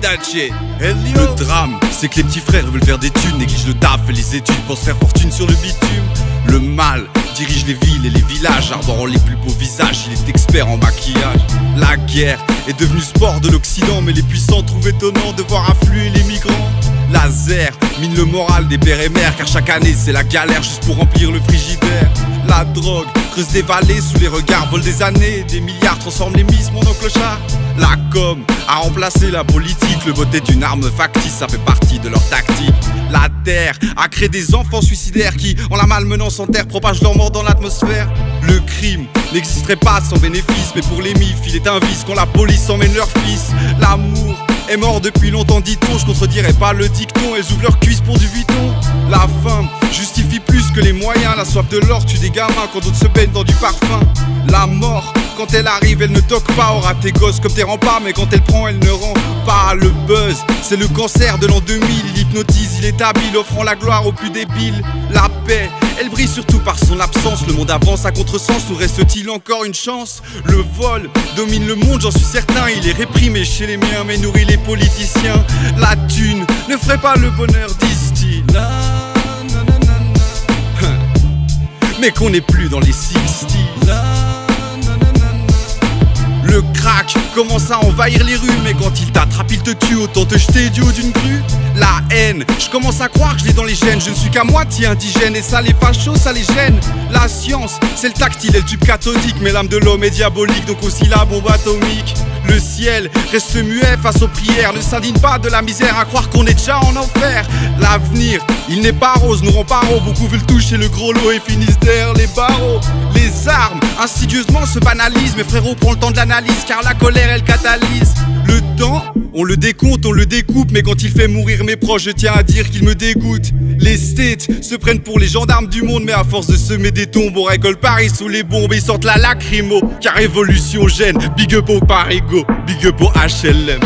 Versace. Le drame, c'est que les petits frères veulent faire des thunes, négligent le taf et les études pour se faire fortune sur le bitume. Le mal dirige les villes et les villages, arborant les plus beaux visages, il est expert en maquillage. La guerre est devenue sport de l'Occident, mais les puissants trouvent étonnant de voir affluer les migrants. Laser mine le moral des pères et mères, car chaque année c'est la galère juste pour remplir le frigidaire. La drogue creuse des vallées sous les regards, vole des années, des milliards transforment les mises, mon oncle chat. La com a remplacé la politique, le vote est une arme factice, ça fait partie de leur tactique. La terre a créé des enfants suicidaires qui, en la malmenant sans terre, propagent leur mort dans l'atmosphère. Le crime n'existerait pas sans bénéfice, mais pour les mifs, il est un vice quand la police emmène leur fils. L'amour est mort depuis longtemps, dit-on, je contredirais pas le dicton, elles ouvrent leurs cuisses pour du Vuitton. La faim justifie plus que les moyens, la soif de l'or tue des gamins quand d'autres se baignent dans du parfum. La mort, quand elle arrive, elle ne toque pas, aura tes gosses comme tes remparts, mais quand elle prend, elle ne rend pas. Le buzz, c'est le cancer de l'an 2000, il hypnotise, il est habile, offrant la gloire aux plus débiles. La paix, elle brille surtout par son absence, le monde avance à contresens, nous reste-t-il encore une chance? Le vol domine le monde, j'en suis certain, il est réprimé chez les miens, mais nourrit les politiciens. La thune ne ferait pas le bonheur, disent-ils. Mais qu'on n'est plus dans les 60s. Le crack commence à envahir les rues, mais quand il t'attrape il te tue, autant te jeter du haut d'une grue. La haine, je commence à croire que je l'ai dans les gènes, je ne suis qu'à moitié indigène et ça les fachos, ça les gêne. La science, c'est le tactile et le tube cathodique, mais l'âme de l'homme est diabolique, donc aussi la bombe atomique. Le ciel reste muet face aux prières, ne s'indigne pas de la misère à croire qu'on est déjà en enfer. L'avenir, il n'est pas rose, nous rend paro, beaucoup veulent toucher le gros lot et finissent derrière les barreaux. Les armes, insidieusement se banalisent, mais frérot prends le temps de l'analyse, car la colère elle catalyse. Le temps, on le décompte, on le découpe, mais quand il fait mourir mes proches, je tiens à dire qu'il me dégoûte. Les States se prennent pour les gendarmes du monde, mais à force de semer des tombes, on récolte Paris sous les bombes, ils sortent la lacrymo, car révolution gêne. Big up au Parigo, big up au HLM.